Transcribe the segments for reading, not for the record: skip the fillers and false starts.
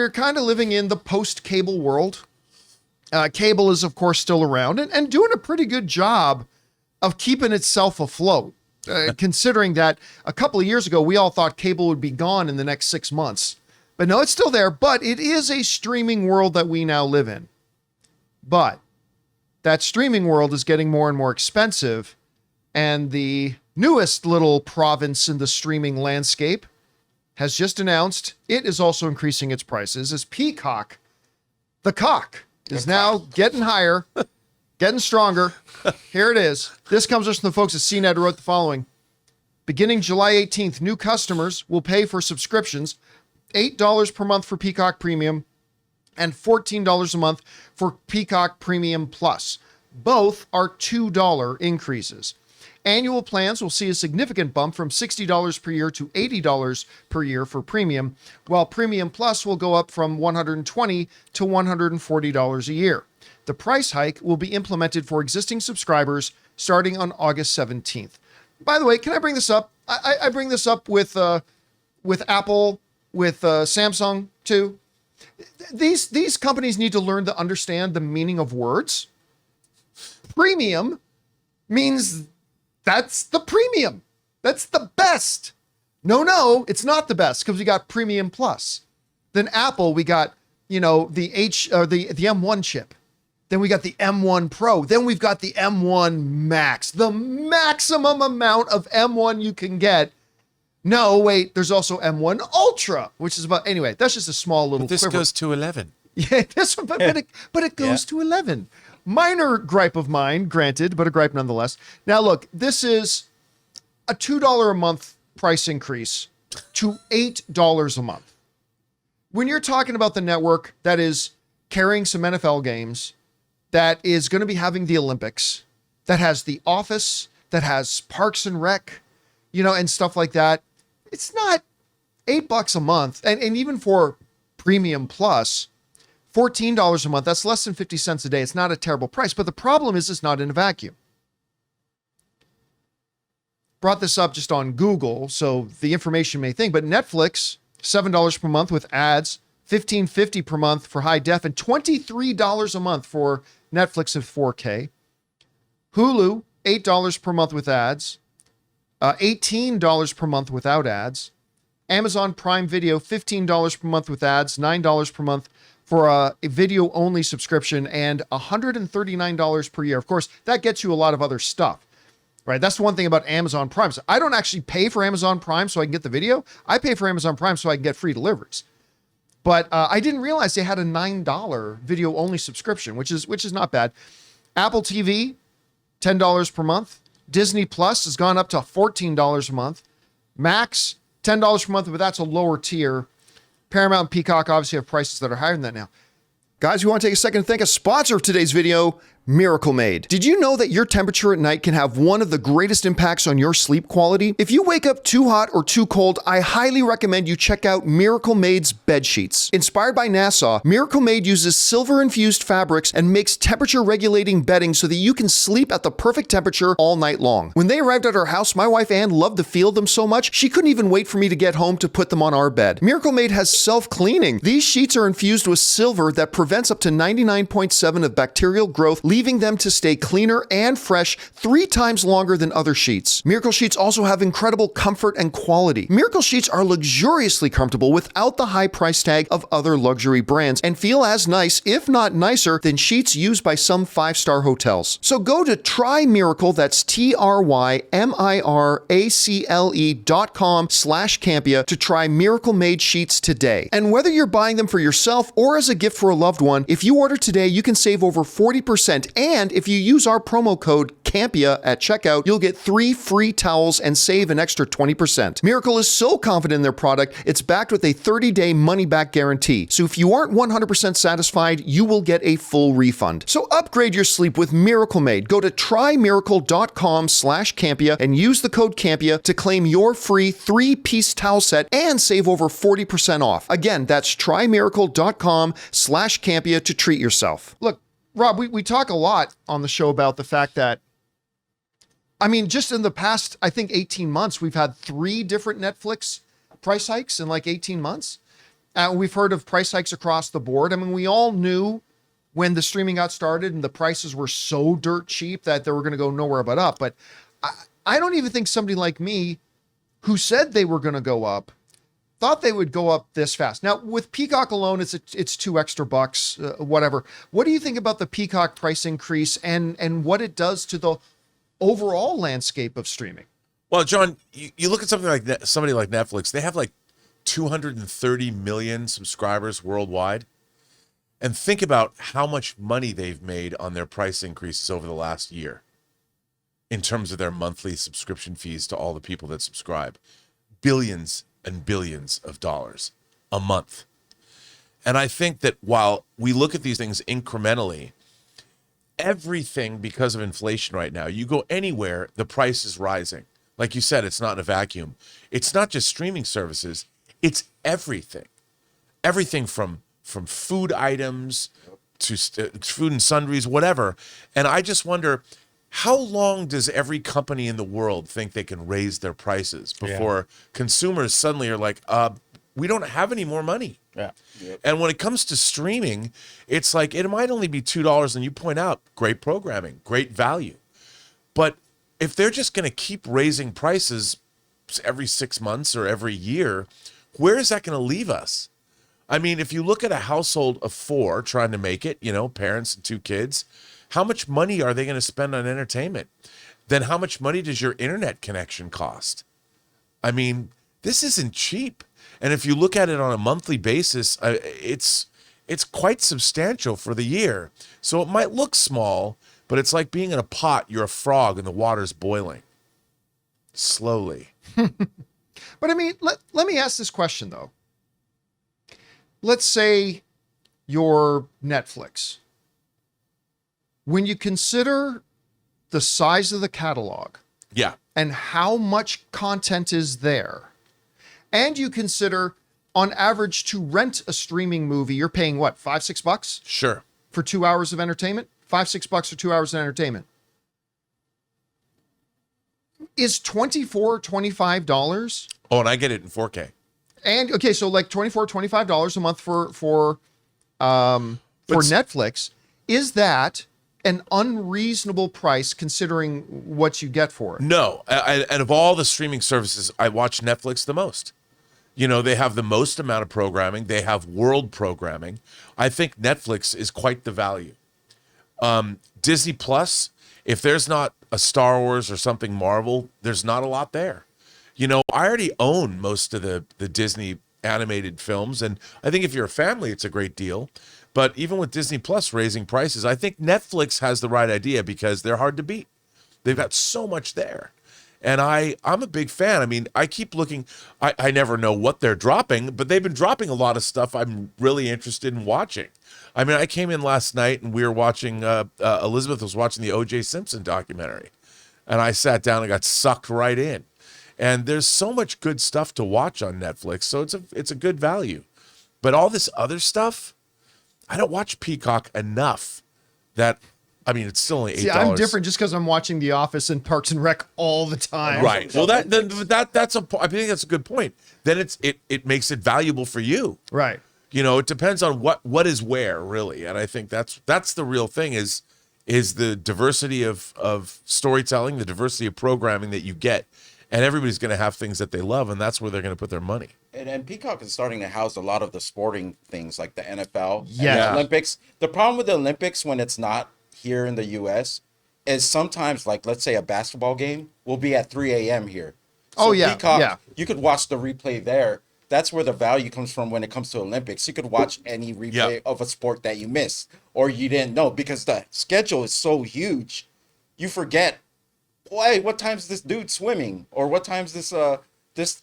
we're kind of living in the post-cable world. Cable is, of course, still around and doing a pretty good job of keeping itself afloat. Considering that a couple of years ago, we all thought cable would be gone in the next 6 months. But no, it's still there, but it is a streaming world that we now live in. But that streaming world is getting more and more expensive, and the newest little province in the streaming landscape has just announced it is also increasing its prices as Peacock, the cock, is now getting higher, getting stronger. Here it is. This comes from the folks at CNET who wrote the following. Beginning July 18th, new customers will pay for subscriptions $8 per month for Peacock Premium and $14 a month for Peacock Premium Plus. Both are $2 increases. Annual plans will see a significant bump from $60 per year to $80 per year for Premium, while Premium Plus will go up from $120 to $140 a year. The price hike will be implemented for existing subscribers starting on August 17th. By the way, can I bring this up? I bring this up with Apple, with Samsung too. These companies need to learn to understand the meaning of words. Premium means that's the premium. That's the best. No, it's not the best because we got Premium Plus. Then Apple, we got, the M1 chip. Then we got the M1 Pro. Then we've got the M1 Max, the maximum amount of M1 you can get. No, wait, there's also M1 Ultra, which is about, anyway, that's just a small little But this quiver. goes to 11. Yeah, but it goes to 11. Minor gripe of mine, granted, but a gripe nonetheless. Now, look, this is a $2 a month price increase to $8 a month. When you're talking about the network that is carrying some NFL games, that is going to be having the Olympics, that has The Office, that has Parks and Rec, and stuff like that, it's not $8 a month. And even for Premium Plus, $14 a month, that's less than 50 cents a day. It's not a terrible price, but the problem is it's not in a vacuum. Brought this up just on Google, so the information may think, but Netflix, $7 per month with ads, $15.50 per month for high def, and $23 a month for Netflix of 4K. Hulu, $8 per month with ads, $18 per month without ads. Amazon Prime Video, $15 per month with ads, $9 per month for a video-only subscription, and $139 per year. Of course, that gets you a lot of other stuff, right? That's the one thing about Amazon Prime. So I don't actually pay for Amazon Prime so I can get the video. I pay for Amazon Prime so I can get free deliveries. But I didn't realize they had a $9 video-only subscription, which is not bad. Apple TV, $10 per month. Disney Plus has gone up to $14 a month. Max, $10 per month, but that's a lower tier. Paramount and Peacock obviously have prices that are higher than that now. Guys, we want to take a second to thank a sponsor of today's video, Miracle Made. Did you know that your temperature at night can have one of the greatest impacts on your sleep quality? If you wake up too hot or too cold, I highly recommend you check out Miracle Made's bed sheets. Inspired by NASA, Miracle Made uses silver-infused fabrics and makes temperature-regulating bedding so that you can sleep at the perfect temperature all night long. When they arrived at our house, my wife Ann loved the feel of them so much, she couldn't even wait for me to get home to put them on our bed. Miracle Made has self-cleaning. These sheets are infused with silver that prevents up to 99.7% of bacterial growth, leaving them to stay cleaner and fresh 3 times longer than other sheets. Miracle Sheets also have incredible comfort and quality. Miracle Sheets are luxuriously comfortable without the high price tag of other luxury brands and feel as nice, if not nicer, than sheets used by some 5-star hotels. So go to TryMiracle, that's TryMiracle.com/Campea to try Miracle Made sheets today. And whether you're buying them for yourself or as a gift for a loved one, if you order today, you can save over 40%. And if you use our promo code Campea at checkout, you'll get 3 free towels and save an extra 20%. Miracle is so confident in their product, it's backed with a 30-day money-back guarantee. So if you aren't 100% satisfied, you will get a full refund. So upgrade your sleep with Miracle Made. Go to TryMiracle.com/Campea and use the code Campea to claim your free 3-piece towel set and save over 40% off. Again, that's TryMiracle.com/Campea to treat yourself. Look, Rob, we talk a lot on the show about the fact that, just in the past, I think 18 months, we've had 3 different Netflix price hikes in like 18 months. We've heard of price hikes across the board. I mean, we all knew when the streaming got started and the prices were so dirt cheap that they were going to go nowhere but up. But I don't even think somebody like me who said they were going to go up thought they would go up this fast. Now, with Peacock alone, it's $2 extra, whatever. What do you think about the Peacock price increase and what it does to the overall landscape of streaming? Well, John, you look at somebody like Netflix. They have like 230 million subscribers worldwide. And think about how much money they've made on their price increases over the last year in terms of their monthly subscription fees to all the people that subscribe. Billions and billions of dollars a month. And I think that while we look at these things incrementally, everything, because of inflation right now, you go anywhere, the price is rising. Like you said, it's not in a vacuum. It's not just streaming services, it's everything. Everything from food items to food and sundries, whatever. And I just wonder, how long does every company in the world think they can raise their prices before consumers suddenly are like, we don't have any more money? Yeah. Yep. And when it comes to streaming, it's like, it might only be $2, and you point out, great programming, great value. But if they're just going to keep raising prices every 6 months or every year, where is that going to leave us? I mean, if you look at a household of 4 trying to make it, parents and 2 kids, how much money are they going to spend on entertainment? Then how much money does your internet connection cost? I mean, this isn't cheap. And if you look at it on a monthly basis, it's quite substantial for the year. So it might look small, but it's like being in a pot. You're a frog and the water's boiling slowly. But I mean, let me ask this question, though. Let's say you're Netflix. When you consider the size of the catalog and how much content is there, and you consider on average to rent a streaming movie, you're paying what, $5-6? Sure. For 2 hours of entertainment? $5-6 for 2 hours of entertainment. Is $24-25? Oh, and I get it in 4K. And okay, so like $24-25 a month for Netflix. Is that an unreasonable price considering what you get for it? No. And of all the streaming services, I watch Netflix the most. They have the most amount of programming. They have world programming. I think Netflix is quite the value. Disney Plus, if there's not a Star Wars or something Marvel, there's not a lot there. I already own most of the Disney animated films, and I think if you're a family, it's a great deal. But even with Disney Plus raising prices, I think Netflix has the right idea because they're hard to beat. They've got so much there. And I'm a big fan. I mean, I keep looking. I never know what they're dropping, but they've been dropping a lot of stuff I'm really interested in watching. I mean, I came in last night and we were watching, Elizabeth was watching the O.J. Simpson documentary. And I sat down and got sucked right in. And there's so much good stuff to watch on Netflix, so it's a good value. But all this other stuff, I don't watch Peacock enough that, I mean, it's still only $8. See, I'm different just because I'm watching The Office and Parks and Rec all the time. Right. Well, I think that's a good point. Then it makes it valuable for you. Right. It depends on what is where, really. And I think that's the real thing is the diversity of storytelling, the diversity of programming that you get. And everybody's going to have things that they love, and that's where they're going to put their money. And Peacock is starting to house a lot of the sporting things like the NFL and Yeah. the Olympics. The problem with the Olympics when it's not here in the U.S. is sometimes, like, let's say a basketball game will be at 3 a.m. here. So Peacock, you could watch the replay there. That's where the value comes from when it comes to Olympics. You could watch any replay of a sport that you missed or you didn't know because the schedule is so huge. You forget, hey, what time's this dude swimming? Or what time's this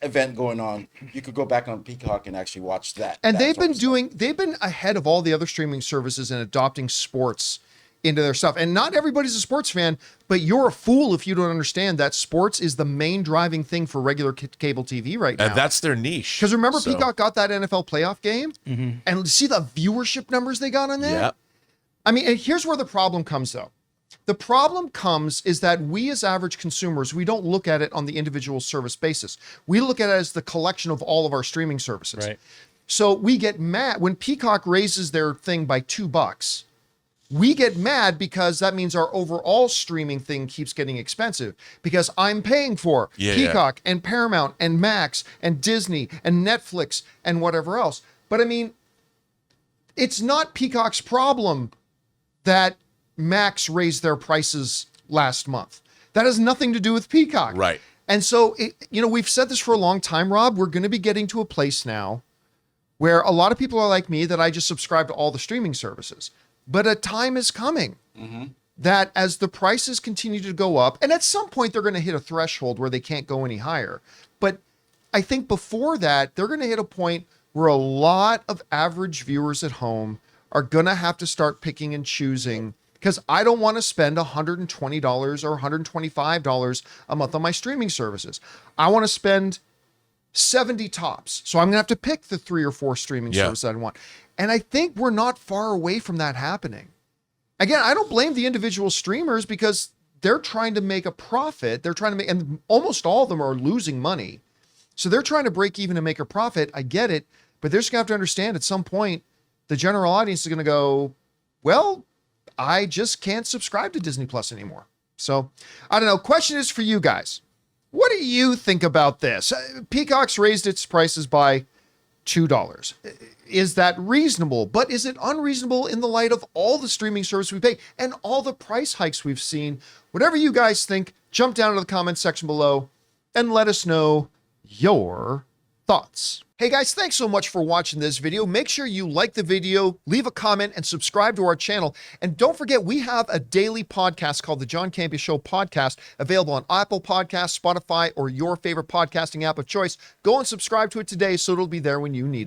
event going on? You could go back on Peacock and actually watch that. And they've been ahead of all the other streaming services in adopting sports into their stuff. And not everybody's a sports fan, but you're a fool if you don't understand that sports is the main driving thing for regular cable TV right now. And that's their niche. Because remember, Peacock got that NFL playoff game? Mm-hmm. And see the viewership numbers they got on that? Yeah. I mean, and here's where the problem comes, though. The problem comes is that we as average consumers, we don't look at it on the individual service basis. We look at it as the collection of all of our streaming services. Right. So we get mad when Peacock raises their thing by $2. We get mad because that means our overall streaming thing keeps getting expensive because I'm paying for Peacock and Paramount and Max and Disney and Netflix and whatever else. But I mean, it's not Peacock's problem that Max raised their prices last month. That has nothing to do with Peacock. Right. And so, we've said this for a long time, Rob. We're going to be getting to a place now where a lot of people are like me that I just subscribe to all the streaming services. But a time is coming that as the prices continue to go up, and at some point they're going to hit a threshold where they can't go any higher. But I think before that, they're going to hit a point where a lot of average viewers at home are going to have to start picking and choosing, because I don't want to spend $120 or $125 a month on my streaming services. I want to spend 70 tops. So I'm going to have to pick the 3 or 4 streaming services I want. And I think we're not far away from that happening. Again, I don't blame the individual streamers because they're trying to make a profit. They're trying to make, and almost all of them are losing money. So they're trying to break even and make a profit. I get it. But they're just going to have to understand at some point, the general audience is going to go, well, I just can't subscribe to Disney Plus anymore. So I don't know. Question is for you guys. What do you think about this? Peacock's raised its prices by $2. Is that reasonable? But is it unreasonable in the light of all the streaming service we pay and all the price hikes we've seen? Whatever you guys think, jump down to the comments section below and let us know your thoughts. Hey guys, thanks so much for watching this video. Make sure you like the video, leave a comment, and subscribe to our channel. And don't forget, we have a daily podcast called the John Campea Show podcast, available on Apple Podcasts, Spotify, or your favorite podcasting app of choice. Go and subscribe to it today so it'll be there when you need it.